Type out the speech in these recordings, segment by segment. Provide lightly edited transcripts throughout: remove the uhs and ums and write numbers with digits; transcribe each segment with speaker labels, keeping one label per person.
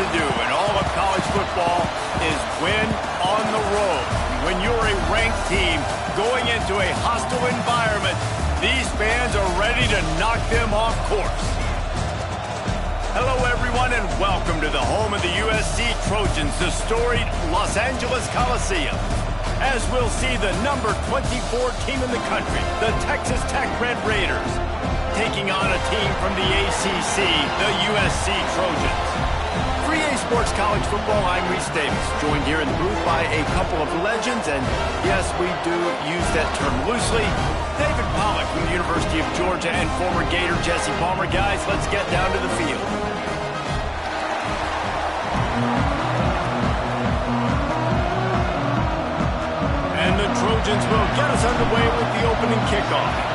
Speaker 1: to do in all of college football is win on the road. When you're a ranked team going into a hostile environment, these fans are ready to knock them off course. Hello, everyone, and welcome to the home of the USC Trojans, the storied Los Angeles Coliseum. As we'll see the number 24 team in the country, the Texas Tech Red Raiders, taking on a team from the ACC, the USC Trojans. For EA Sports College Football, I'm Reese Davis, joined here in the booth by a couple of legends, and yes, we do use that term loosely. David Pollack from the University of Georgia and former Gator Jesse Palmer. Guys, let's get down to the field. And the Trojans will get us underway with the opening kickoff.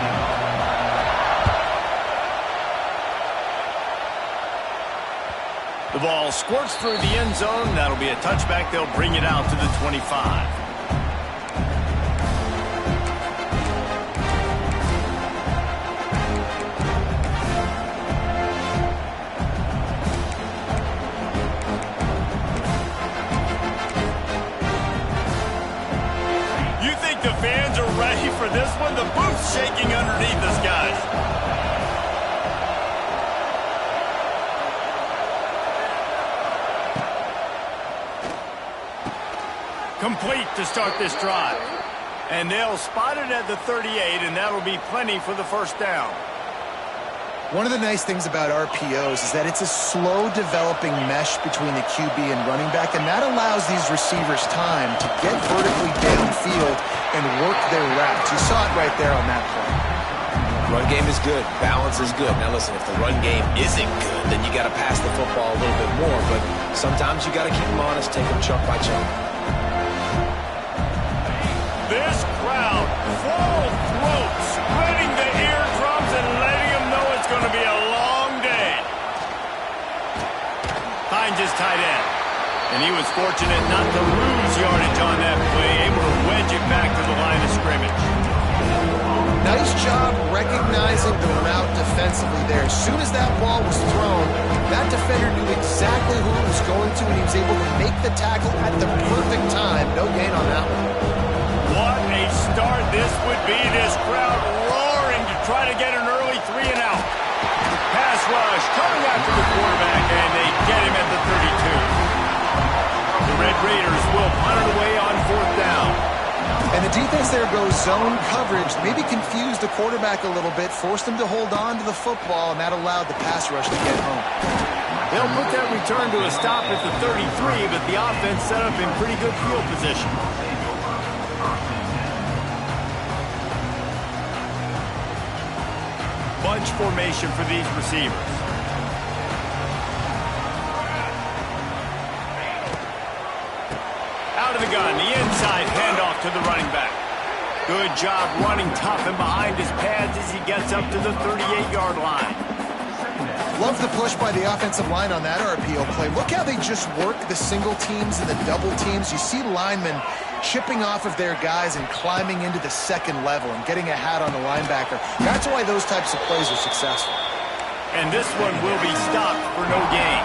Speaker 1: The ball squirts through the end zone. That'll be a touchback. They'll bring it out to the 25. You think the fans are ready for this one? The booth's shaking underneath us, guys. Complete to start this drive. And they'll spot it at the 38, and that'll be plenty for the first down.
Speaker 2: One of the nice things about RPOs is that it's a slow developing mesh between the QB and running back, and that allows these receivers time to get vertically downfield and work their routes. You saw it right there on that play.
Speaker 3: Run game is good. Balance is good. Now listen, if the run game isn't good, then you got to pass the football a little bit more, but sometimes you got to keep them honest, take them chunk by chunk.
Speaker 1: This crowd, full throat, spreading the eardrums and letting them know it's going to be a long day. Finds his tight end. And he was fortunate not to lose yardage on that play, able to wedge it back to the line of scrimmage.
Speaker 2: Nice job recognizing the route defensively there. As soon as that ball was thrown, that defender knew exactly who it was going to, and he was able to make the tackle at the perfect time. No gain on that one.
Speaker 1: What a start this would be. This crowd roaring to try to get an early 3 and out. Pass rush coming after the quarterback, and they get him at the 32. The Red Raiders will punt it away on 4th down.
Speaker 2: And the defense there goes zone coverage, maybe confused the quarterback a little bit, forced him to hold on to the football, and that allowed the pass rush to get home.
Speaker 1: They'll put that return to a stop at the 33, but the offense set up in pretty good field position. Bunch formation for these receivers. Out of the gun, the inside handoff to the running back. Good job running tough and behind his pads as he gets up to the 38-yard line.
Speaker 2: Love the push by the offensive line on that RPO play. Look how they just work the single teams and the double teams. You see linemen chipping off of their guys and climbing into the second level and getting a hat on the linebacker. That's why those types of plays are successful.
Speaker 1: And this one will be stopped for no gain.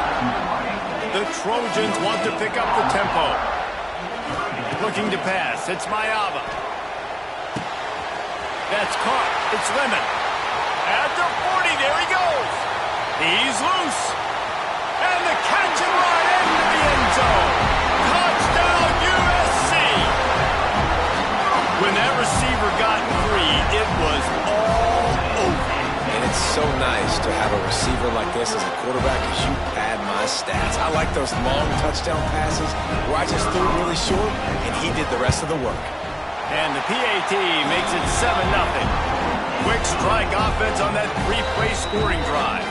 Speaker 1: The Trojans want to pick up the tempo. Looking to pass. It's Mayava. That's caught. It's Lemon. At the 40, there he goes. He's loose. And the catch and run into the end zone. Touchdown, USC. When that receiver got free, it was all over.
Speaker 3: And it's so nice to have a receiver like this as a quarterback because you pad my stats. I like those long touchdown passes where I just threw it really short and he did the rest of the work.
Speaker 1: And the PAT makes it 7-0. Quick strike offense on that 3-play scoring drive.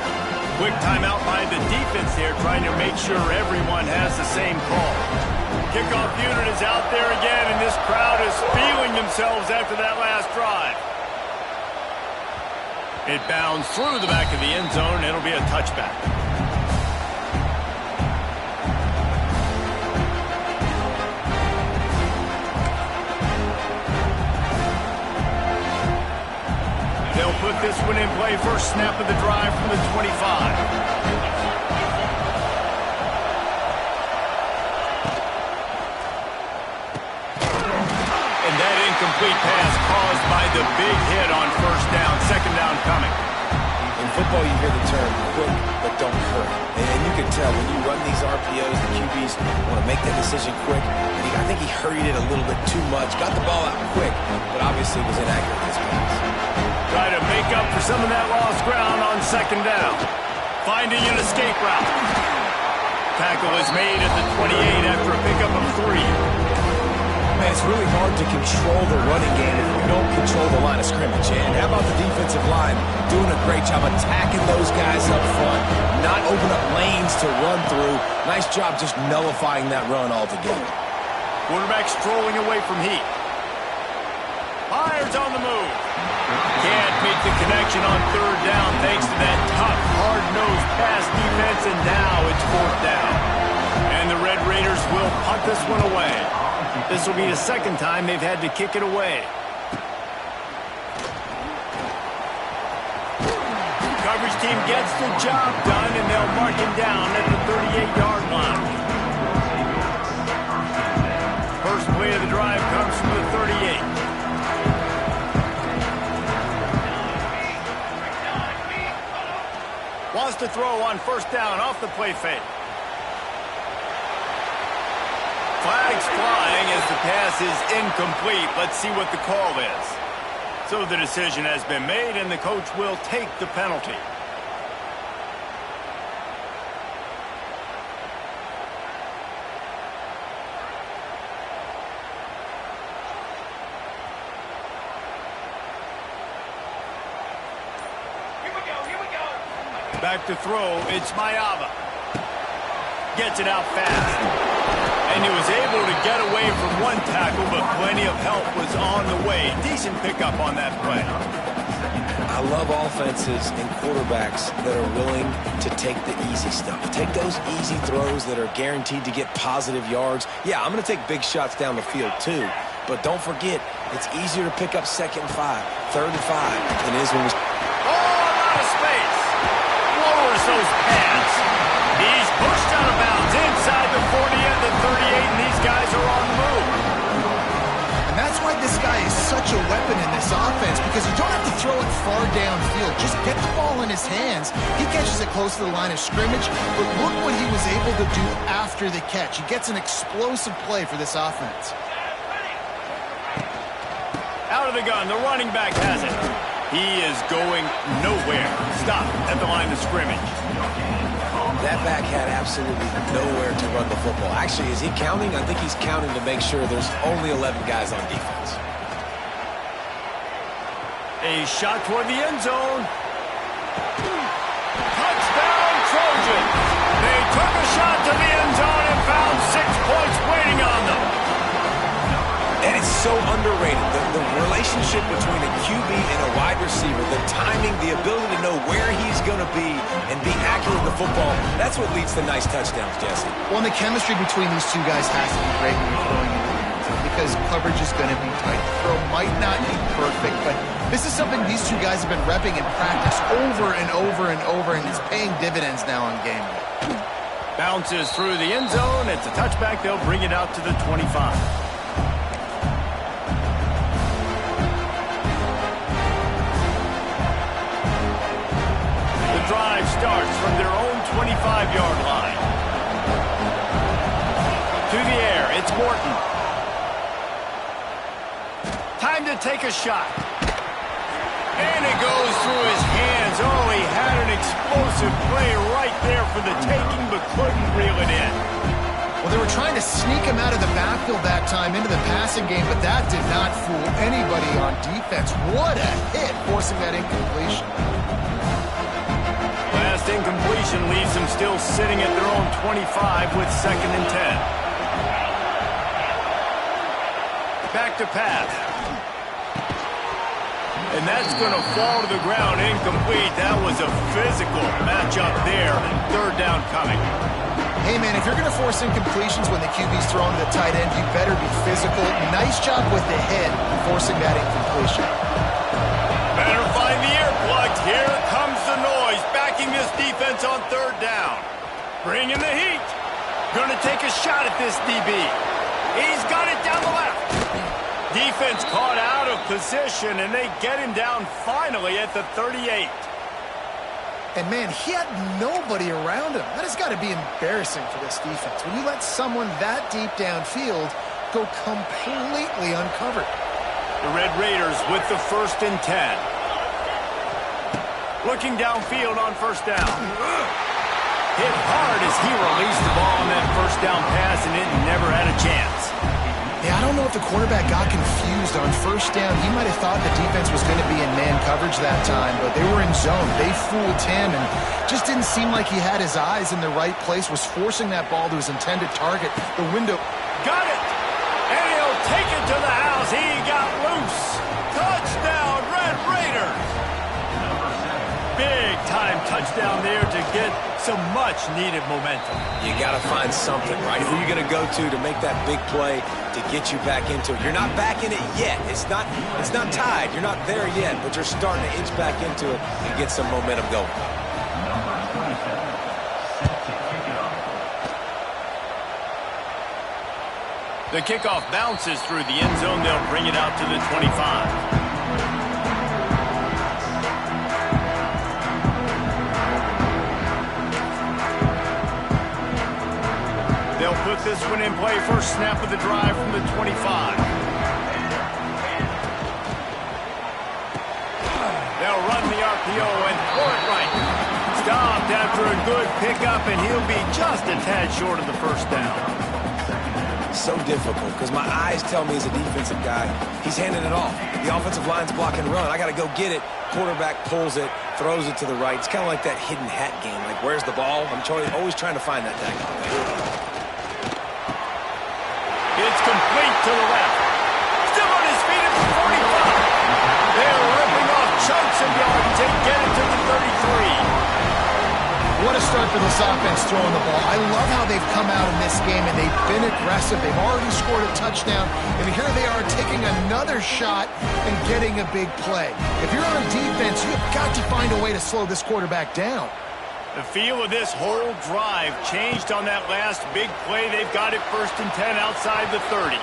Speaker 1: Quick timeout by the defense here, trying to make sure everyone has the same call. Kickoff unit is out there again, and this crowd is feeling themselves after that last drive. It bounds through the back of the end zone. It'll be a touchback. They'll put this one in play. First snap of the drive from the 25. incomplete pass caused by the big hit on first down. Second down coming.
Speaker 3: In football, you hear the term quick but don't hurry. And you can tell when you run these RPOs, the QBs want to make that decision quick. And I think he hurried it a little bit too much. Got the ball out quick, but obviously was inaccurate in his pass.
Speaker 1: Try to make up for some of that lost ground on second down. Finding an escape route. Tackle is made at the 28 after a pickup of 3.
Speaker 3: Man, it's really hard to control the running game if you don't control the line of scrimmage. And how about the defensive line doing a great job attacking those guys up front, not open up lanes to run through. Nice job just nullifying that run altogether.
Speaker 1: Quarterback strolling away from heat. Fires on the move. Can't make the connection on third down thanks to that tough, hard-nosed pass defense, and now it's fourth down. And the Red Raiders will punt this one away. This will be the second time they've had to kick it away. Coverage team gets the job done, and they'll mark him down at the 38-yard line. First play of the drive comes from the 38. Wants to throw on first down off the play fake. Flags flying as the pass is incomplete. Let's see what the call is. So the decision has been made, and the coach will take the penalty. Back to throw, it's Mayava. Gets it out fast. And he was able to get away from one tackle, but plenty of help was on the way. Decent pickup on that play.
Speaker 3: I love offenses and quarterbacks that are willing to take the easy stuff. Take those easy throws that are guaranteed to get positive yards. Yeah, I'm going to take big shots down the field too. But don't forget, it's easier to pick up 2nd and 5, 3rd and 5 than it is when we...
Speaker 1: Oh, a lot of space. Lowers those pads. He's pushed out of bounds inside the 40 and the 38, and these guys are on the move.
Speaker 2: And that's why this guy is such a weapon in this offense, because you don't have to throw it far downfield. Just get the ball in his hands. He catches it close to the line of scrimmage, but look what he was able to do after the catch. He gets an explosive play for this offense.
Speaker 1: Out of the gun, the running back has it. He is going nowhere. Stop at the line of scrimmage.
Speaker 3: That back had absolutely nowhere to run the football. Actually, is he counting? I think he's counting to make sure there's only 11 guys on defense.
Speaker 1: A shot toward the end zone. Touchdown, Trojans. They took a shot to the end zone and found 6 points waiting on them.
Speaker 3: And it's so underrated. The relationship between a QB and a wide receiver, the timing, the ability to know where he's going to be and be accurate with the football, that's what leads to nice touchdowns, Jesse.
Speaker 2: Well, and the chemistry between these two guys has to be great when you're throwing into the end zone, because coverage is going to be tight. The throw might not be perfect, but this is something these two guys have been repping in practice over and over and over, and it's paying dividends now on game day.
Speaker 1: Bounces through the end zone. It's a touchback. They'll bring it out to the 25. Drive starts from their own 25-yard line. To the air, it's Morton. Time to take a shot. And it goes through his hands. Oh, he had an explosive play right there for the taking, but couldn't reel it in.
Speaker 2: Well, they were trying to sneak him out of the backfield that time into the passing game, but that did not fool anybody on defense. What a hit, forcing that incompletion.
Speaker 1: Last incompletion leaves them still sitting at their own 25 with 2nd and 10. Back to pass. And that's going to fall to the ground incomplete. That was a physical matchup there. 3rd down coming.
Speaker 2: Hey, man, if you're going to force incompletions when the QB's throwing to the tight end, you better be physical. Nice job with the head forcing that incompletion.
Speaker 1: Better find the earplugs. Here comes the noise, backing this defense on 3rd down. Bringing the heat. Going to take a shot at this DB. He's got it down the left. Defense caught out of position, and they get him down finally at the 38.
Speaker 2: And, man, he had nobody around him. That has got to be embarrassing for this defense. When you let someone that deep downfield go completely uncovered.
Speaker 1: The Red Raiders with the 1st and 10. Looking downfield on 1st down. Hit hard as he released the ball on that 1st down pass, and it never had a chance.
Speaker 2: Yeah, I don't know if the quarterback got confused on 1st down. He might have thought the defense was going to be in man coverage that time, but they were in zone. They fooled him and just didn't seem like he had his eyes in the right place, was forcing that ball to his intended target. The window.
Speaker 1: Got it! And he'll take it to the house. He got loose. Touchdown, Red Raiders! Big-time touchdown there to get some much-needed momentum.
Speaker 3: You got to find something, right? Who are you going to go to make that big play to get you back into it? You're not back in it yet. It's not tied. You're not there yet, but you're starting to inch back into it and get some momentum going.
Speaker 1: The kickoff bounces through the end zone. They'll bring it out to the 25. They'll put this one in play. First snap of the drive from the 25. They'll run the RPO and throw it right. Stopped after a good pickup, and he'll be just a tad short of the 1st down.
Speaker 3: So difficult because my eyes tell me as a defensive guy, he's handing it off. The offensive line's block and run. I got to go get it. Quarterback pulls it, throws it to the right. It's kind of like that hidden hat game. Like, where's the ball? I'm always trying to find that tag.
Speaker 1: It's complete to the left. Still on his feet at the 45. They're ripping off chunks of yards to get it to the 33.
Speaker 2: What a start for this offense throwing the ball. I love how they've come out in this game, and they've been aggressive. They've already scored a touchdown, and here they are taking another shot and getting a big play. If you're on defense, you've got to find a way to slow this quarterback down.
Speaker 1: The feel of this whole drive changed on that last big play. They've got it 1st and 10 outside the 30.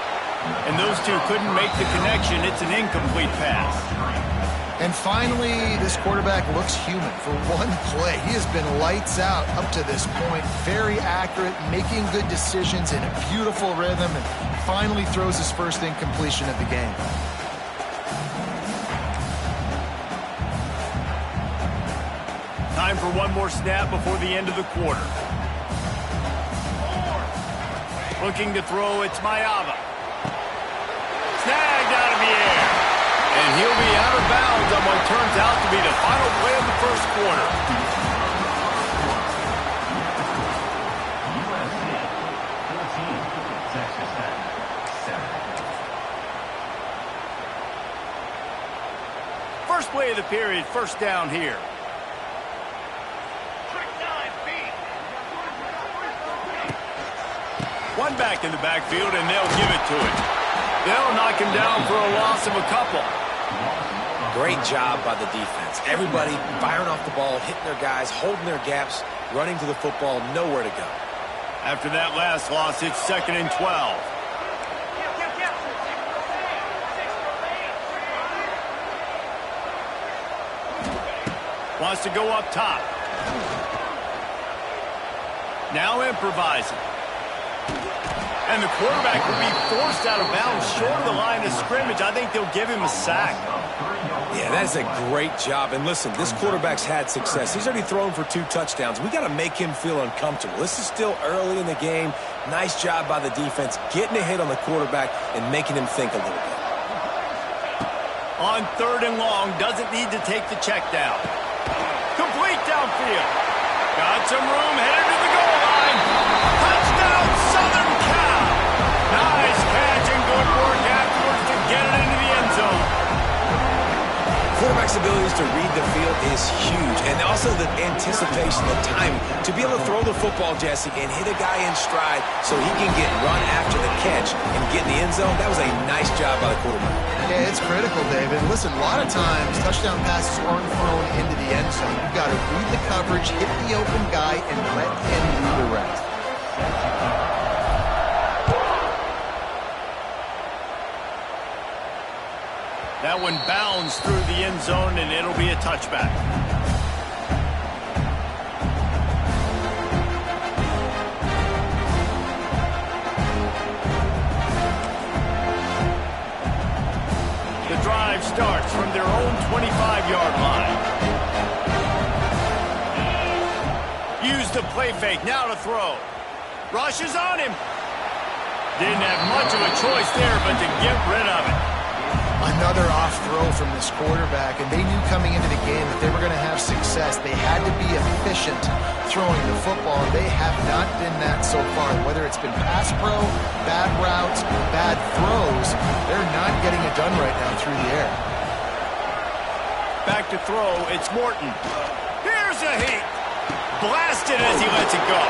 Speaker 1: And those two couldn't make the connection. It's an incomplete pass.
Speaker 2: And finally, this quarterback looks human for one play. He has been lights out up to this point. Very accurate, making good decisions in a beautiful rhythm, and finally throws his first incompletion of the game.
Speaker 1: Time for one more snap before the end of the quarter. Looking to throw, it's Mayava. Snagged out of the air. And he'll be out of bounds on what turns out to be the final play of the 1st quarter. First play of the period, 1st down here. One back in the backfield, and they'll give it to him. They'll knock him down for a loss of a couple.
Speaker 3: Great job by the defense. Everybody firing off the ball, hitting their guys, holding their gaps, running to the football, nowhere to go.
Speaker 1: After that last loss, it's 2nd and 12. Wants to go up top. Now improvising. And the quarterback will be forced out of bounds short of the line of scrimmage. I think they'll give him a sack.
Speaker 3: Yeah, that's a great job. And listen, this quarterback's had success. He's already thrown for 2 touchdowns. We got to make him feel uncomfortable. This is still early in the game. Nice job by the defense, getting a hit on the quarterback and making him think a little bit.
Speaker 1: On 3rd and long, doesn't need to take the check down. Complete downfield. Got some room, headed to the goal line. Touchdown, Southern Cal. Nice catch and good work afterwards to get it into the end zone.
Speaker 3: Quarterback's abilities to read the field is huge, and also the anticipation, the timing. To be able to throw the football, Jesse, and hit a guy in stride so he can get run after the catch and get in the end zone, that was a nice job by the quarterback.
Speaker 2: Yeah, it's critical, David. Listen, a lot of times touchdown passes aren't thrown into the end zone. You've got to read the coverage, hit the open guy, and let him do the rest.
Speaker 1: That one bounds through the end zone, and it'll be a touchback. The drive starts from their own 25-yard line. Use the play fake, now to throw. Rush is on him. Didn't have much of a choice there, but to get rid of it.
Speaker 2: Another off throw from this quarterback, and they knew coming into the game that they were going to have success. They had to be efficient throwing the football, and they have not been that so far. Whether it's been pass pro, bad routes, bad throws, they're not getting it done right now through the air.
Speaker 1: Back to throw, it's Morton. Here's a heat. Blasted as he lets it go.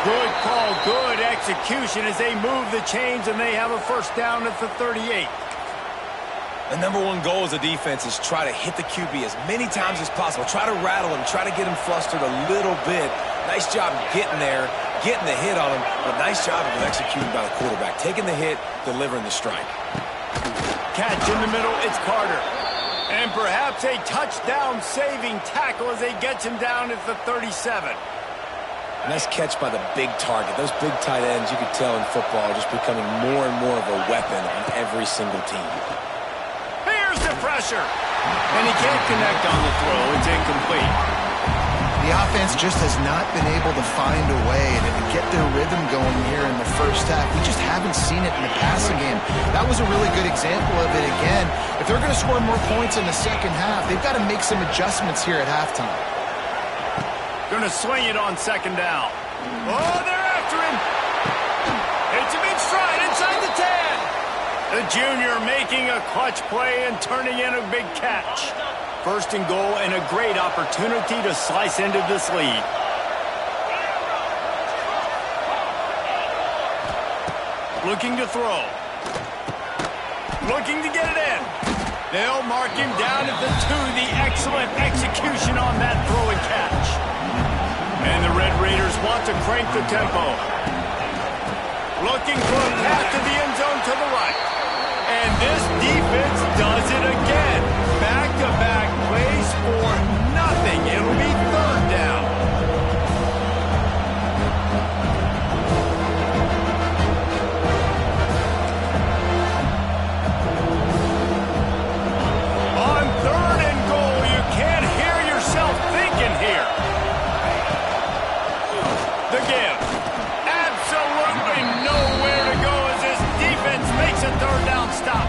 Speaker 1: Good call, good execution as they move the chains, and they have a first down at the 38.
Speaker 3: The number one goal as a defense is try to hit the QB as many times as possible. Try to rattle him, try to get him flustered a little bit. Nice job getting there, getting the hit on him, but nice job of executing by the quarterback. Taking the hit, delivering the strike.
Speaker 1: Catch in the middle, it's Carter. And perhaps a touchdown-saving tackle as they get him down at the 37.
Speaker 3: Nice catch by the big target. Those big tight ends, you could tell in football, are just becoming more and more of a weapon on every single team.
Speaker 1: Here's the pressure. And he can't connect on the throw. It's incomplete.
Speaker 2: The offense just has not been able to find a way to get their rhythm going here in the first half. We just haven't seen it in the passing game. That was a really good example of it again. If they're going to score more points in the second half, they've got to make some adjustments here at halftime.
Speaker 1: Going to swing it on second down. Oh, they're after him. Hits him in stride inside the 10. The junior making a clutch play and turning in a big catch. First and goal and a great opportunity to slice into this lead. Looking to throw. Looking to get it in. They'll mark him down at the 2. The excellent execution on that throw and catch. And the Red Raiders want to crank the tempo. Looking for a path to the end zone to the right. And this defense does it again. Back-to-back plays for nothing. It'll be third down. On third and goal, you can't hear yourself thinking here. The give. Absolutely nowhere to go as this defense makes a third down stop.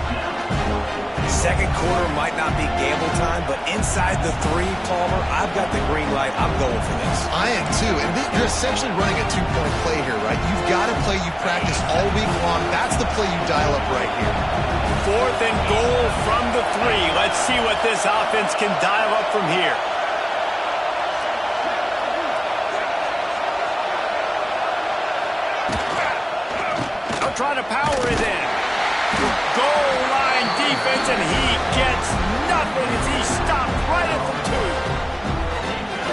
Speaker 3: Second quarter might not be gamble time, but inside the 3, Palmer, I've got the green light. I'm going for this.
Speaker 2: I am too. And you're essentially running a 2-point play here, right? You've got a play you practice all week long. That's the play you dial up right here.
Speaker 1: Fourth and goal from the 3. Let's see what this offense can dial up from here. They'll try to power it in. Goal line defense, and he gets nothing as he stopped right at the 2.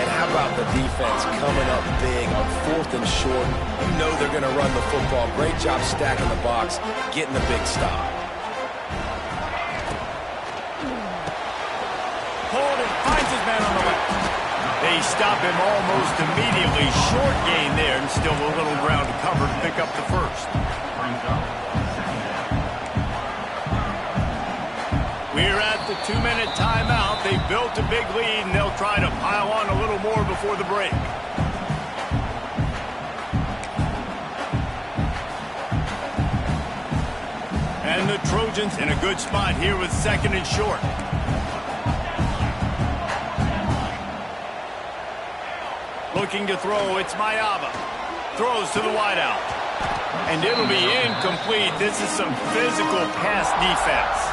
Speaker 3: And how about the defense coming up big on 4th and short? You know they're going to run the football. Great job stacking the box, getting the big stop.
Speaker 1: Holden finds his man on the left. They stop him almost immediately. Short gain there, and still a little ground to cover to pick up the first. We're at the 2-minute timeout. They built a big lead, and they'll try to pile on a little more before the break. And the Trojans in a good spot here with second and short. Looking to throw, it's Mayaba. Throws to the wideout. And it'll be incomplete. This is some physical pass defense.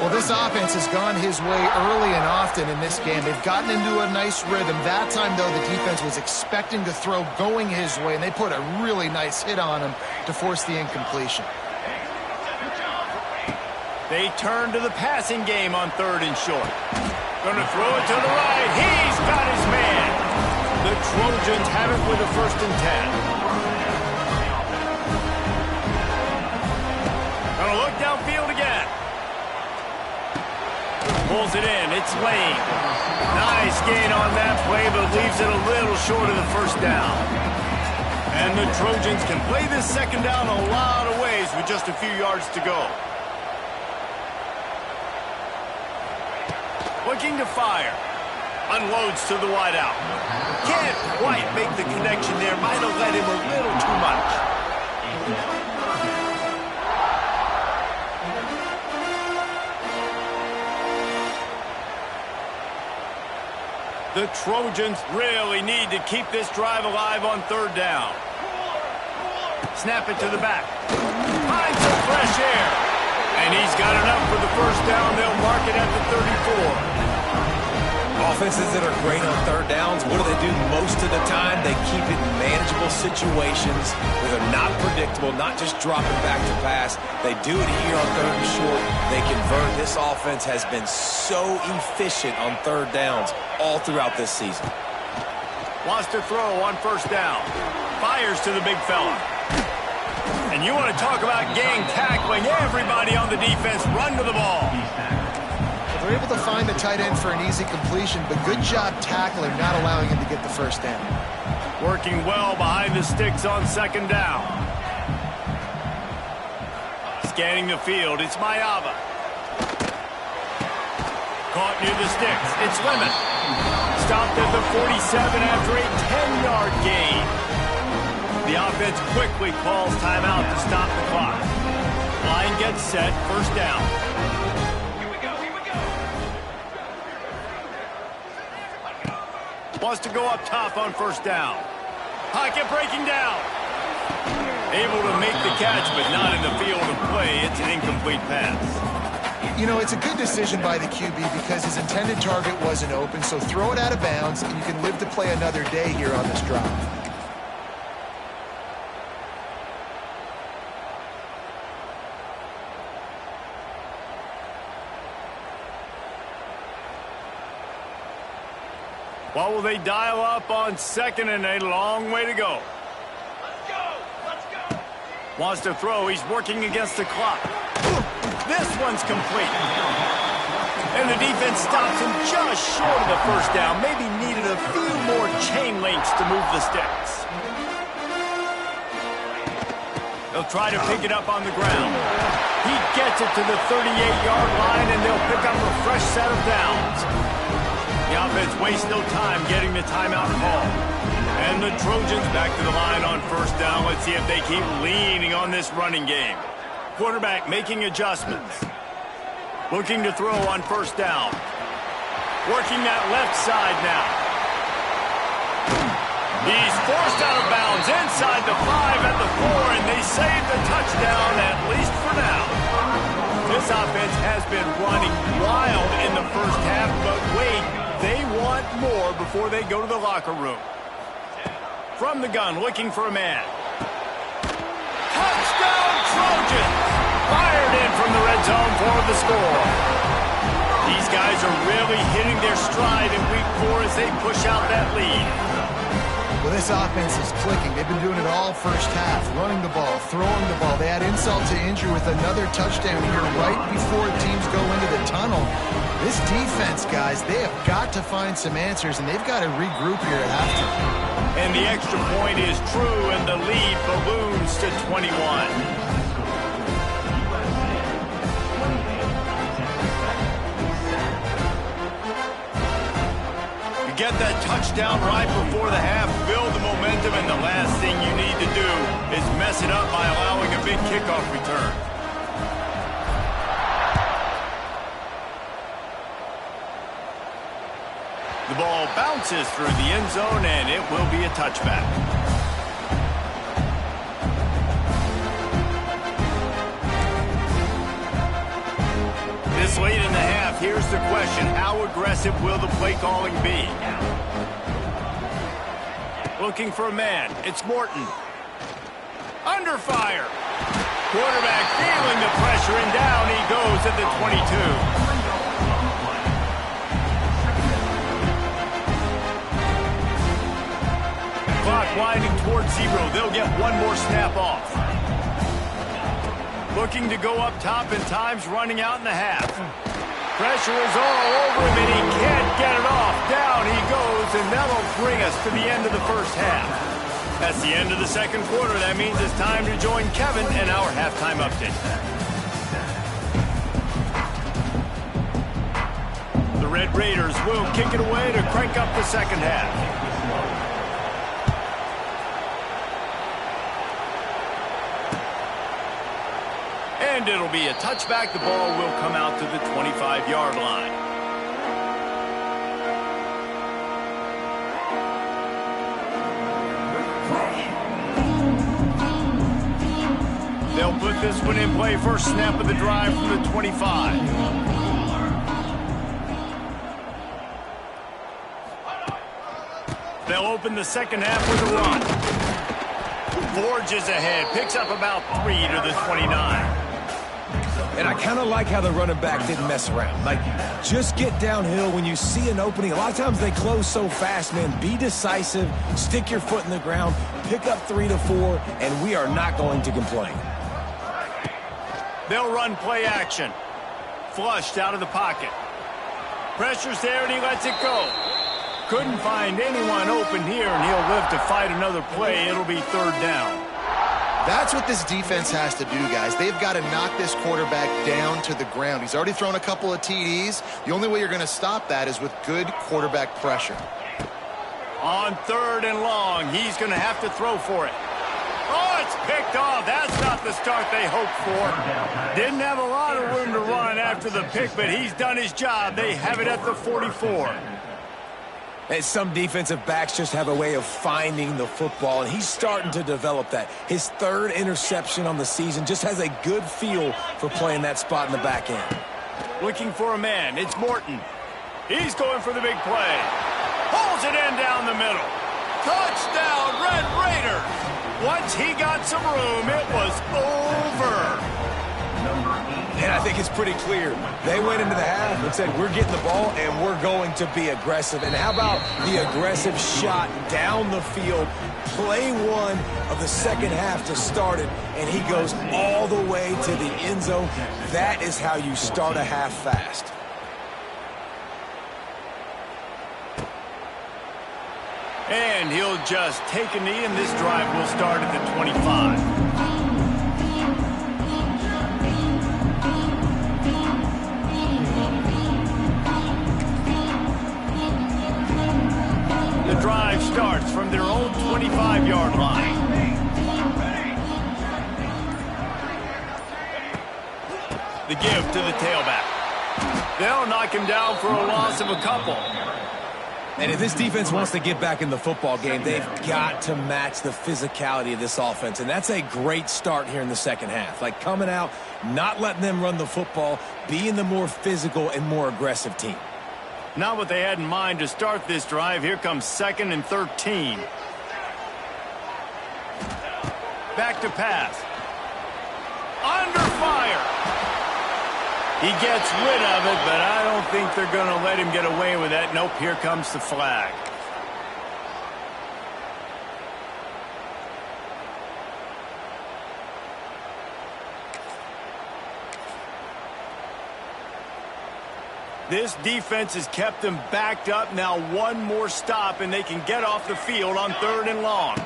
Speaker 2: Well, this offense has gone his way early and often in this game. They've gotten into a nice rhythm. That time, though, the defense was expecting to throw going his way, and they put a really nice hit on him to force the incompletion.
Speaker 1: They turn to the passing game on third and short. Going to throw it to the right. He's got his man. The Trojans have it with a first and 10. Going to look downfield again. Pulls it in. It's Lane. Nice gain on that play, but leaves it a little short of the first down. And the Trojans can play this second down a lot of ways with just a few yards to go. Looking to fire. Unloads to the wideout. Can't quite make the connection there. Might have led him a little too much. The Trojans really need to keep this drive alive on third down. Snap it to the back. Finds some fresh air. And he's got enough for the first down. They'll mark it at the 34.
Speaker 3: Offenses that are great on third downs, what do? Most of the time, they keep it in manageable situations where they're not predictable, not just dropping back to pass. They do it here on third and short. They convert. This offense has been so efficient on third downs all throughout this season.
Speaker 1: Wants to throw on first down. Fires to the big fella. And you want to talk about gang tackling. Everybody on the defense run to the ball.
Speaker 2: They're able to find the tight end for an easy completion, but good job tackling, not allowing him to get the first down.
Speaker 1: Working well behind the sticks on second down. Scanning the field, it's Mayava. Caught near the sticks, it's Lemon. Stopped at the 47 after a 10-yard gain. The offense quickly calls timeout to stop the clock. Line gets set, first down. Wants to go up top on first down. Pocket breaking down. Able to make the catch, but not in the field of play. It's an incomplete pass.
Speaker 2: You know, it's a good decision by the QB because his intended target wasn't open, so throw it out of bounds, and you can live to play another day here on this drive.
Speaker 1: What will they dial up on second and a long way to go? Let's go! Let's go! Wants to throw. He's working against the clock. This one's complete. And the defense stops him just short of the first down. Maybe needed a few more chain links to move the sticks. They'll try to pick it up on the ground. He gets it to the 38-yard line, and they'll pick up a fresh set of downs. The offense wastes no time getting the timeout call. And the Trojans back to the line on first down. Let's see if they keep leaning on this running game. Quarterback making adjustments. Looking to throw on first down. Working that left side now. He's forced out of bounds inside the 5 at the 4, and they save the touchdown, at least for now. This offense has been running wild in the first half, but wait, they want more before they go to the locker room. From the gun, looking for a man. Touchdown, Trojans! Fired in from the red zone for the score. These guys are really hitting their stride in week 4 as they push out that lead.
Speaker 2: Well, this offense is clicking. They've been doing it all first half, running the ball, throwing the ball. They add insult to injury with another touchdown here right before teams go into the tunnel. This defense, guys, they have got to find some answers, and they've got to regroup here at halftime.
Speaker 1: And the extra point is true, and the lead balloons to 21. Get that touchdown right before the half, build the momentum, and the last thing you need to do is mess it up by allowing a big kickoff return. The ball bounces through the end zone, and it will be a touchback. This late in the half, here's the question. How aggressive will the play calling be? Looking for a man. It's Morton. Under fire. Quarterback feeling the pressure, and down he goes at the 22. Clock winding towards 0. They'll get one more snap off. Looking to go up top, and time's running out in the half. Pressure is all over him, and he can't get it off. Down he goes, and that'll bring us to the end of the first half. That's the end of the second quarter. That means it's time to join Kevin in our halftime update. The Red Raiders will kick it away to crank up the second half. And it'll be a touchback. The ball will come out to the 25-yard line. They'll put this one in play. First snap of the drive from the 25. They'll open the second half with a run. Forges ahead. Picks up about 3 to the 29.
Speaker 3: And I kind of like how the running back didn't mess around. Like, just get downhill when you see an opening. A lot of times they close so fast, man. Be decisive, stick your foot in the ground, pick up 3 to 4, and we are not going to complain.
Speaker 1: They'll run play action. Flushed out of the pocket. Pressure's there, and he lets it go. Couldn't find anyone open here, and he'll live to fight another play. It'll be third down.
Speaker 2: That's what this defense has to do, guys. They've got to knock this quarterback down to the ground. He's already thrown a couple of TDs. The only way you're going to stop that is with good quarterback pressure.
Speaker 1: On third and long, he's going to have to throw for it. Oh, it's picked off. That's not the start they hoped for. Didn't have a lot of room to run after the pick, but he's done his job. They have it at the 44.
Speaker 3: And some defensive backs just have a way of finding the football, and he's starting to develop that. His third interception on the season, just has a good feel for playing that spot in the back end.
Speaker 1: Looking for a man. It's Morton. He's going for the big play. Pulls it in down the middle. Touchdown, Red Raiders. Once he got some room, it was over.
Speaker 3: And I think it's pretty clear. They went into the half and said, we're getting the ball and we're going to be aggressive. And how about the aggressive shot down the field? Play one of the second half to start it, and he goes all the way to the end zone. That is how you start a half fast.
Speaker 1: And he'll just take a knee, and this drive will start at the 25. The drive starts from their own 25-yard line. The give to the tailback. They'll knock him down for a loss of a couple.
Speaker 3: And if this defense wants to get back in the football game, they've got to match the physicality of this offense. And that's a great start here in the second half. Like, coming out, not letting them run the football, being the more physical and more aggressive team.
Speaker 1: Not what they had in mind to start this drive. Here comes 2nd and 13. Back to pass. Under fire. He gets rid of it, but I don't think they're going to let him get away with that. Nope, here comes the flag. This defense has kept them backed up. Now one more stop, and they can get off the field on 3rd and long.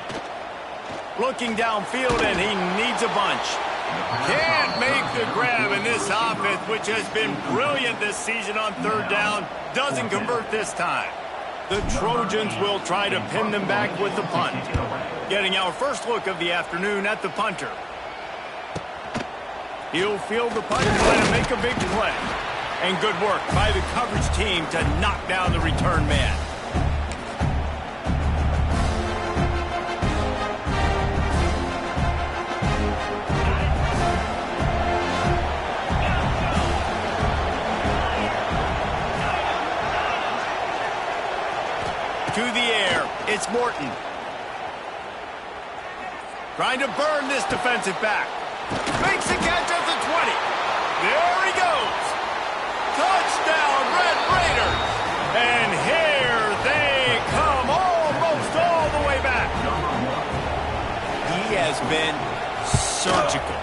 Speaker 1: Looking downfield, and he needs a bunch. Can't make the grab, in this offense, which has been brilliant this season on 3rd down, doesn't convert this time. The Trojans will try to pin them back with the punt. Getting our first look of the afternoon at the punter. He'll field the punt and try to make a big play. And good work by the coverage team to knock down the return man. To the air, it's Morton. Trying to burn this defensive back. Makes the catch at the 20. There he goes. Touchdown, Red Raiders. And here they come, almost all the way back. He has been surgical.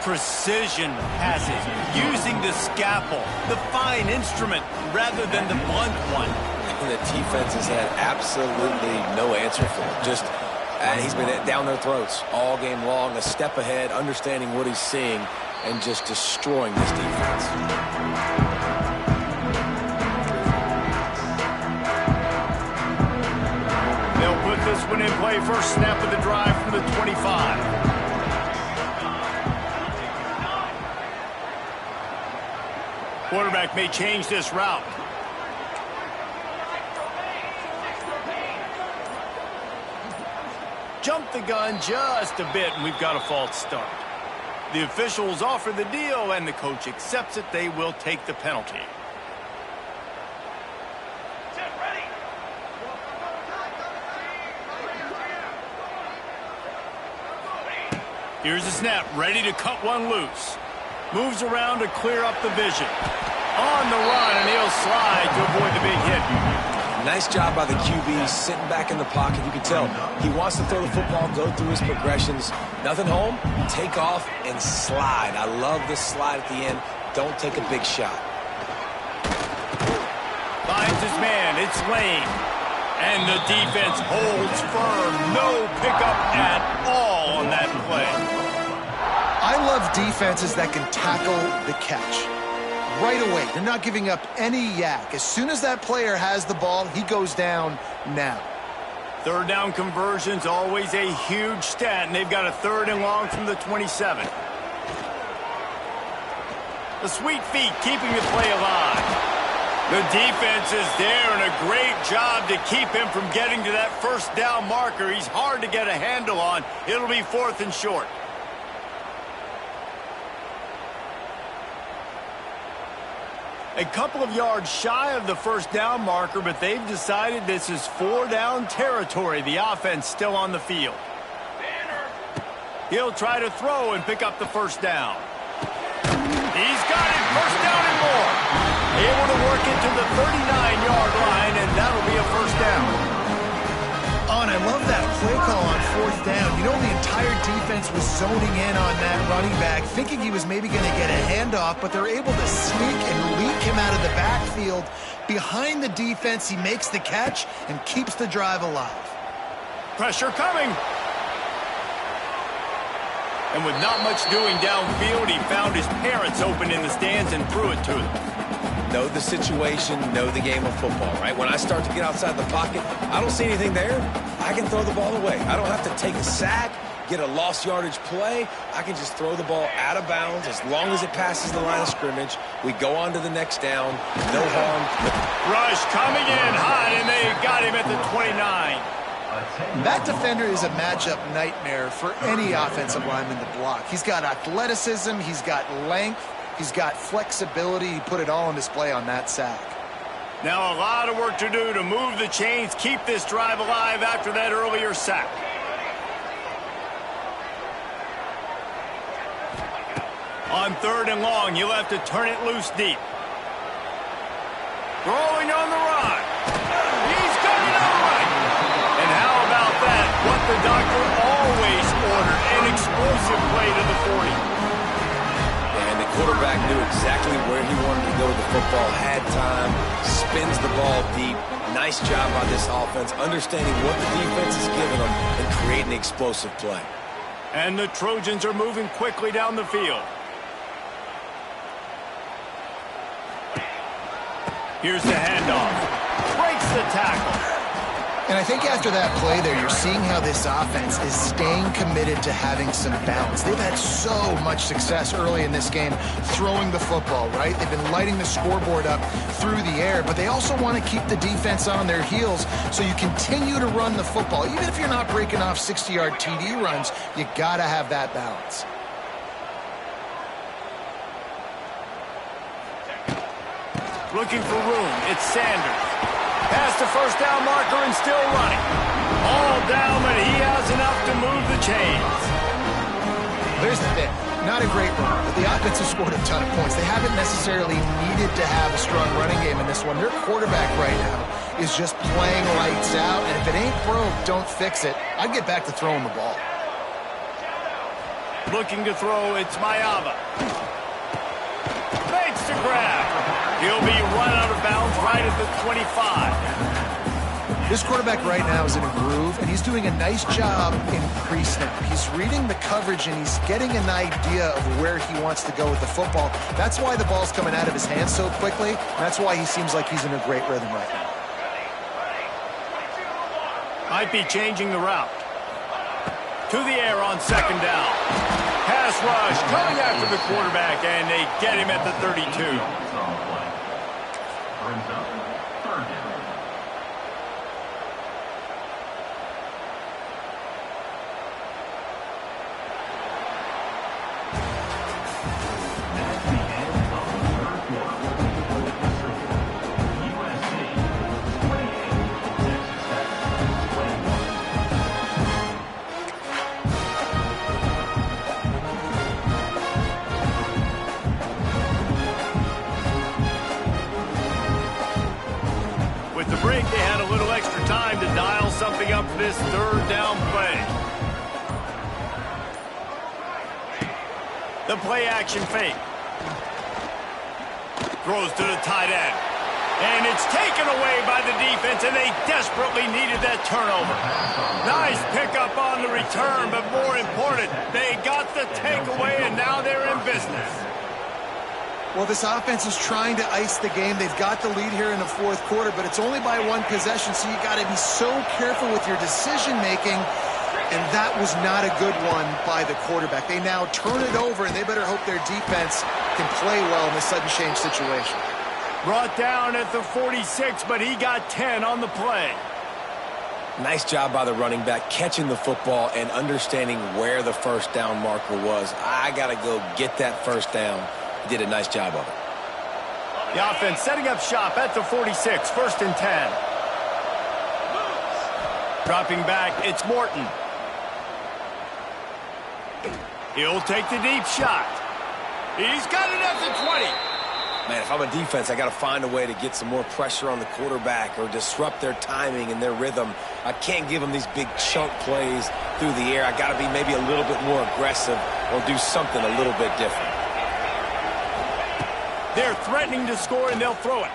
Speaker 1: precision passes, using the scalpel, the fine instrument, rather than the blunt one.
Speaker 3: And the defense has had absolutely no answer for him. He's been down their throats all game long, a step ahead, understanding what he's seeing, and just destroying this defense.
Speaker 1: They'll put this one in play. First snap of the drive from the 25. Quarterback may change this route. Jump the gun just a bit, and we've got a false start. The officials offer the deal, and the coach accepts it. They will take the penalty. Here's the snap, ready to cut one loose. Moves around to clear up the vision. On the run, and he'll slide to avoid the big hit.
Speaker 3: Nice job by the QB, sitting back in the pocket. You can tell he wants to throw the football, go through his progressions. Nothing home, take off, and slide. I love this slide at the end. Don't take a big shot.
Speaker 1: Finds his man, it's Lane. And the defense holds firm. No pickup at all on that play.
Speaker 2: I love defenses that can tackle the catch. Right away, they're not giving up any yak. As soon as that player has the ball, he goes down now.
Speaker 1: Third down conversion's always a huge stat, and they've got a 3rd and long from the 27. The sweet feet keeping the play alive. The defense is there, and a great job to keep him from getting to that first down marker. He's hard to get a handle on. It'll be 4th and short. A couple of yards shy of the first down marker, but they've decided this is 4-down territory. The offense still on the field. He'll try to throw and pick up the first down. He's got it, first down and more. Able to work it to the 39-yard line, and that'll be a first down.
Speaker 2: And I love that play call on 4th down. You know, the entire defense was zoning in on that running back, thinking he was maybe going to get a handoff, but they're able to sneak and leak him out of the backfield. Behind the defense, he makes the catch and keeps the drive alive.
Speaker 1: Pressure coming. And with not much doing downfield, he found his parents open in the stands and threw it to them.
Speaker 3: Know the situation, know the game of football, right? When I start to get outside the pocket, I don't see anything there. I can throw the ball away. I don't have to take a sack, get a lost yardage play. I can just throw the ball out of bounds as long as it passes the line of scrimmage. We go on to the next down. No harm.
Speaker 1: Rush coming in hot, and they got him at the 29.
Speaker 2: That defender is a matchup nightmare for any offensive lineman to block. He's got athleticism, he's got length, he's got flexibility. He put it all on display on that sack.
Speaker 1: Now a lot of work to do to move the chains, keep this drive alive after that earlier sack. On 3rd and long, you'll have to turn it loose deep. Throwing on the run. He's got it all right. And how about that? What the doctor always ordered, an explosive play to the 40.
Speaker 3: And the quarterback knew exactly where he wanted to go with the football, had time, spins the ball deep. Nice job by this offense, understanding what the defense is giving them and creating the explosive play.
Speaker 1: And the Trojans are moving quickly down the field. Here's the handoff. Breaks the tackle.
Speaker 2: And I think after that play there, you're seeing how this offense is staying committed to having some balance. They've had so much success early in this game throwing the football, right? They've been lighting the scoreboard up through the air, but they also want to keep the defense on their heels, so you continue to run the football. Even if you're not breaking off 60-yard TD runs, you got to have that balance.
Speaker 1: Looking for room. It's Sanders. Past the first down marker and still running. All down, but he has enough to move the chains.
Speaker 2: Here's the thing. Not a great run, but the offense has scored a ton of points. They haven't necessarily needed to have a strong running game in this one. Their quarterback right now is just playing lights out, and if it ain't broke, don't fix it. I'd get back to throwing the ball.
Speaker 1: Looking to throw, it's Mayava. Makes the grab. He'll be run out of bounds right at the 25.
Speaker 2: This quarterback right now is in a groove, and he's doing a nice job in pre-snap. He's reading the coverage, and he's getting an idea of where he wants to go with the football. That's why the ball's coming out of his hands so quickly. That's why he seems like he's in a great rhythm right now.
Speaker 1: Might be changing the route. To the air on second down. Pass rush coming after the quarterback, and they get him at the 32. With the break, they had a little extra time to dial something up for this third down play. The play action fake. Throws to the tight end. And it's taken away by the defense, and they desperately needed that turnover. Nice pickup on the return, but more important, they got the takeaway, and now they're in business.
Speaker 2: Well, this offense is trying to ice the game. They've got the lead here in the fourth quarter, but it's only by one possession, so you got to be so careful with your decision-making, and that was not a good one by the quarterback. They now turn it over, and they better hope their defense can play well in this sudden change situation.
Speaker 1: Brought down at the 46, but he got 10 on the play.
Speaker 3: Nice job by the running back, catching the football and understanding where the first down marker was. I got to go get that first down. Did a nice job of it.
Speaker 1: The offense setting up shop at the 46, first and 10. Dropping back, it's Morton. He'll take the deep shot. He's got it at the 20.
Speaker 3: Man, if I'm a defense, I got to find a way to get some more pressure on the quarterback or disrupt their timing and their rhythm. I can't give them these big chunk plays through the air. I got to be maybe a little bit more aggressive or do something a little bit different.
Speaker 1: They're threatening to score, and they'll throw it.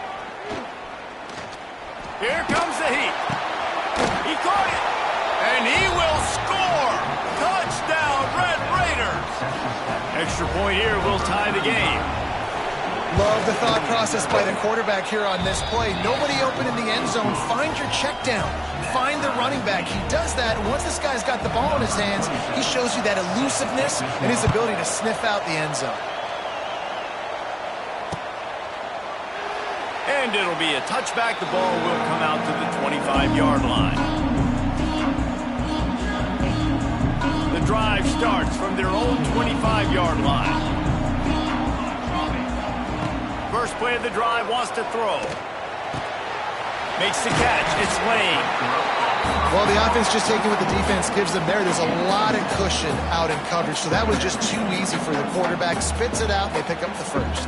Speaker 1: Here comes the heat. He caught it, and he will score. Touchdown, Red Raiders. Extra point here will tie the game.
Speaker 2: Love the thought process by the quarterback here on this play. Nobody open in the end zone. Find your check down. Find the running back. He does that, and once this guy's got the ball in his hands, he shows you that elusiveness and his ability to sniff out the end zone.
Speaker 1: And it'll be a touchback. The ball will come out to the 25-yard line. The drive starts from their own 25-yard line. First play of the drive, wants to throw. Makes the catch. It's Lane.
Speaker 2: Well, the offense just taking what the defense gives them there. There's a lot of cushion out in coverage, so that was just too easy for the quarterback. Spits it out, and they pick up the first.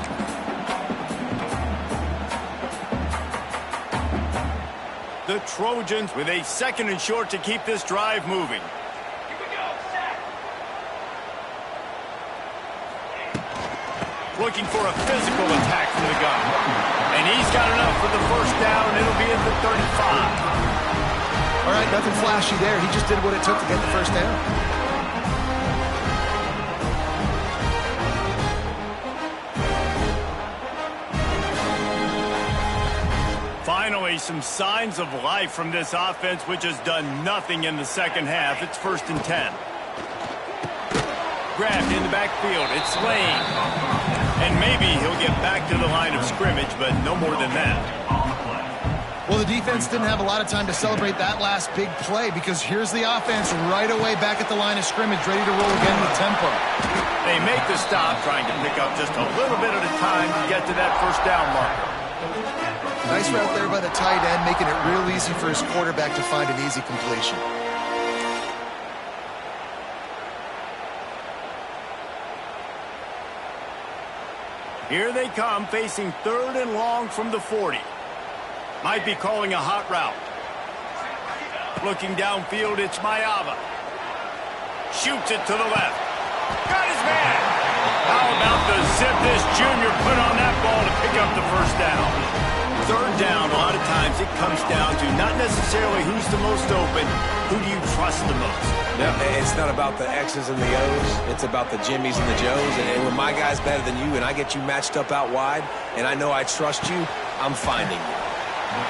Speaker 1: The Trojans with a second and short to keep this drive moving. Looking for a physical attack from the gun. And he's got enough for the first down. It'll be at the 35.
Speaker 2: All right, nothing flashy there. He just did what it took to get the first down.
Speaker 1: Finally, some signs of life from this offense, which has done nothing in the second half. It's first and 10. Grabbed in the backfield. It's Lane. And maybe he'll get back to the line of scrimmage, but no more than that.
Speaker 2: Well, the defense didn't have a lot of time to celebrate that last big play because here's the offense right away back at the line of scrimmage, ready to roll again with tempo.
Speaker 1: They make the stop, trying to pick up just a little bit at a time to get to that first down marker.
Speaker 2: Nice route there by the tight end, making it real easy for his quarterback to find an easy completion.
Speaker 1: Here they come, facing third and long from the 40. Might be calling a hot route. Looking downfield, it's Mayava. Shoots it to the left. Got his man. How about the zip this junior put on that ball to pick up the first down? Third down, a lot of times it comes down to not necessarily who's the most open, who do you trust the most?
Speaker 3: No, it's not about the X's and the O's. It's about the Jimmys and the Joes. And when my guy's better than you and I get you matched up out wide and I know I trust you, I'm finding you.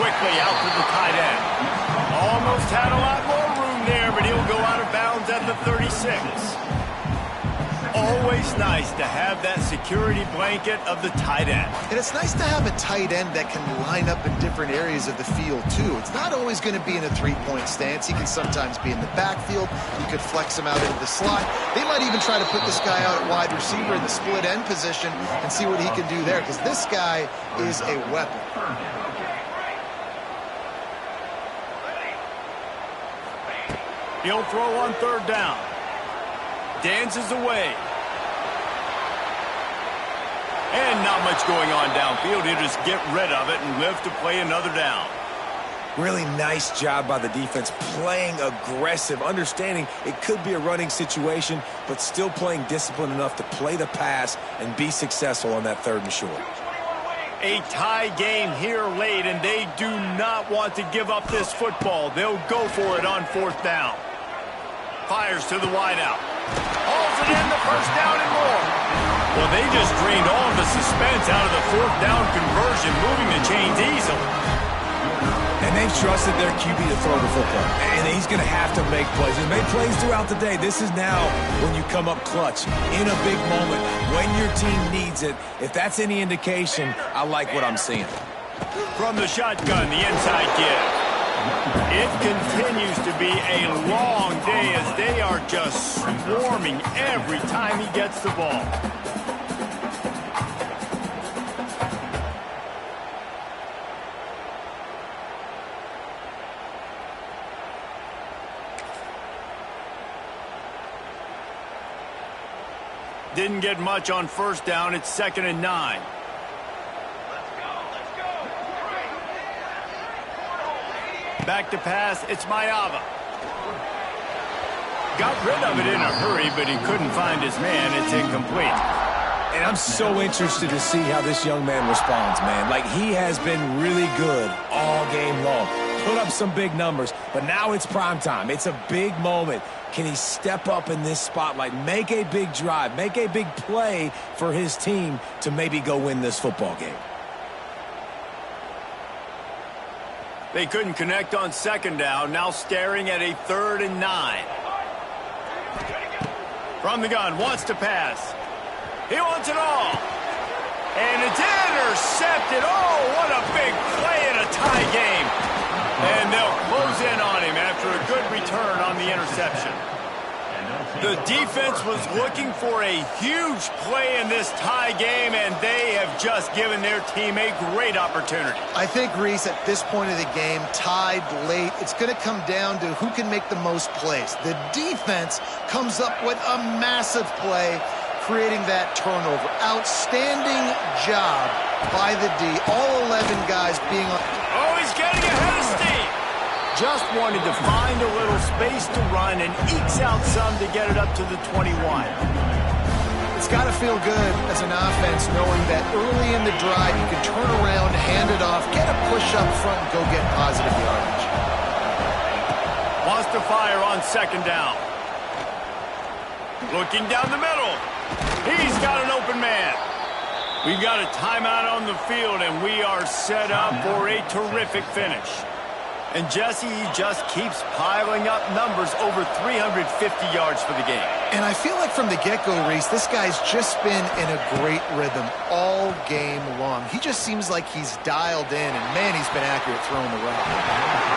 Speaker 1: Quickly out to the tight end. Almost had a lot more room there, but he'll go out of bounds at the 36. Always nice to have that security blanket of the tight end.
Speaker 2: And it's nice to have a tight end that can line up in different areas of the field, too. It's not always going to be in a three-point stance. He can sometimes be in the backfield. You could flex him out into the slot. They might even try to put this guy out at wide receiver in the split end position and see what he can do there, because this guy is a weapon.
Speaker 1: He'll throw on third down. Dances away. And not much going on downfield. He'll just get rid of it and live to play another down.
Speaker 3: Really nice job by the defense, playing aggressive, understanding it could be a running situation, but still playing disciplined enough to play the pass and be successful on that third and short.
Speaker 1: A tie game here late, and they do not want to give up this football. They'll go for it on fourth down. Fires to the wideout. Hauls it in, the first down and more. Well, they just drained all of the suspense out of the fourth down conversion, moving the chains easily.
Speaker 3: And they've trusted their QB to throw the football. And he's going to have to make plays. He's made plays throughout the day. This is now when you come up clutch in a big moment when your team needs it. If that's any indication, I like what I'm seeing.
Speaker 1: From the shotgun, the inside give. It continues to be a long day as they are just swarming every time he gets the ball. Didn't get much on first down. It's 2nd and 9. Back to pass, it's Mayava. Got rid of it in a hurry, but he couldn't find his man. It's incomplete.
Speaker 3: And I'm so interested to see how this young man responds, man. Like, he has been really good all game long. Put up some big numbers, but now it's prime time. It's a big moment. Can he step up in this spotlight, make a big drive, make a big play for his team to maybe go win this football game?
Speaker 1: They couldn't connect on second down, now staring at a 3rd and 9. From the gun, wants to pass. He wants it all. And it's intercepted. Oh, what a big play in a tie game. And they'll close in on him after a good return on the interception. The defense was looking for a huge play in this tie game, and they have just given their team a great opportunity.
Speaker 2: I think, Reese, at this point of the game, tied late, it's going to come down to who can make the most plays. The defense comes up with a massive play, creating that turnover. Outstanding job by the D. All 11 guys being on.
Speaker 1: Oh, he's getting ahead of steam. Just wanted to find a little space to run and ekes out some to get it up to the 21.
Speaker 2: It's got to feel good as an offense knowing that early in the drive you can turn around, hand it off, get a push up front, and go get positive yardage.
Speaker 1: Wants to fire on second down. Looking down the middle. He's got an open man. We've got a timeout on the field, and we are set up for a terrific finish. And Jesse, he just keeps piling up numbers over 350 yards for the game.
Speaker 2: And I feel like from the get-go, Reese, this guy's just been in a great rhythm all game long. He just seems like he's dialed in, and man, he's been accurate throwing the rock.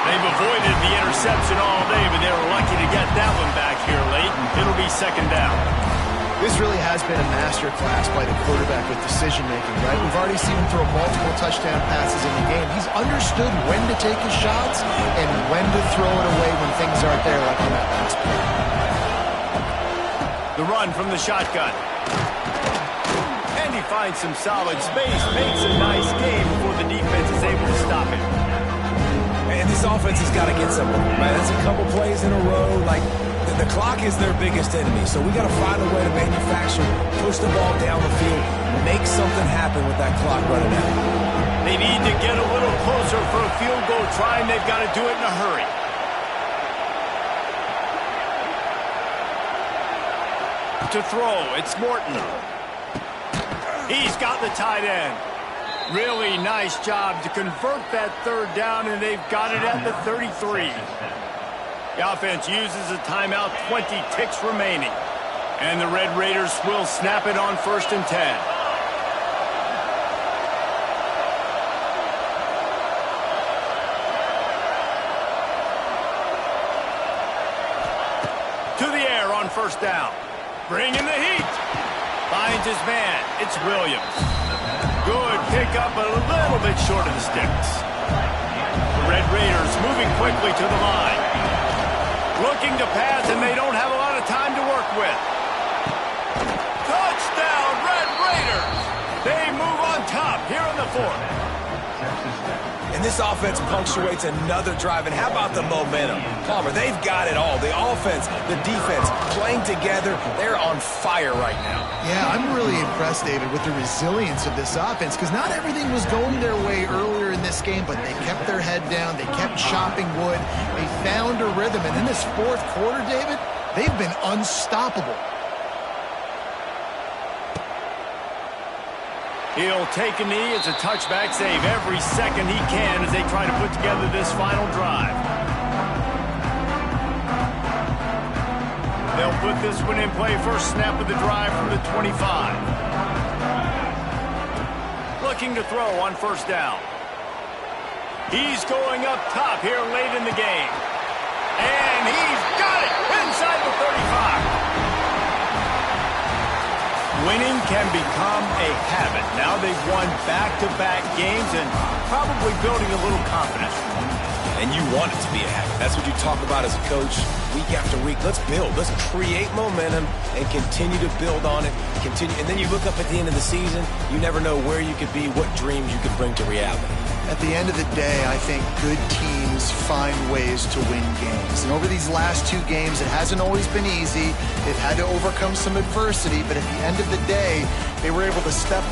Speaker 1: They've avoided the interception all day, but they were lucky to get that one back here late. It'll be second down.
Speaker 2: This really has been a master class by the quarterback with decision-making, right? We've already seen him throw multiple touchdown passes in the game. He's understood when to take his shots and when to throw it away when things aren't there, like on that last play.
Speaker 1: The run from the shotgun. And he finds some solid space, makes a nice game before the defense is able to stop him.
Speaker 3: And this offense has got to get somewhere, right? That's a couple plays in a row. Like, The clock is their biggest enemy, so we got to find a way to manufacture, push the ball down the field, make something happen with that clock running out.
Speaker 1: They need to get a little closer for a field goal try, and they've got to do it in a hurry. To throw, it's Morton. He's got the tight end. Really nice job to convert that third down, and they've got it at the 33. The offense uses a timeout, 20 ticks remaining. And the Red Raiders will snap it on 1st and 10. To the air on 1st down. Bringing the heat. Finds his man. It's Williams. Good pickup, but a little bit short of the sticks. The Red Raiders moving quickly to the line. Looking to pass, and they don't have a lot of time to work with. Touchdown, Red Raiders! They move on top here in the 4th.
Speaker 3: And this offense punctuates another drive. And how about the momentum? Palmer, they've got it all. The offense, the defense, playing together. They're on fire right now.
Speaker 2: Yeah, I'm really impressed, David, with the resilience of this offense, because not everything was going their way earlier in this game, but they kept their head down. They kept chopping wood. They found a rhythm. And in this 4th quarter, David, they've been unstoppable.
Speaker 1: He'll take a knee. It's a touchback save every second he can as they try to put together this final drive. They'll put this one in play. First snap of the drive from the 25. Looking to throw on 1st down. He's going up top here late in the game. And he's got it inside the 35. Winning can become a habit. Now they've won back-to-back games and probably building a little confidence.
Speaker 3: And you want it to be a habit. That's what you talk about as a coach week after week. Let's build. Let's create momentum and continue to build on it. And then you look up at the end of the season, you never know where you could be, what dreams you could bring to reality.
Speaker 2: At the end of the day, I think good teams find ways to win games. And over these last 2 games, it hasn't always been easy. They've had to overcome some adversity, but at the end of the day, they were able to step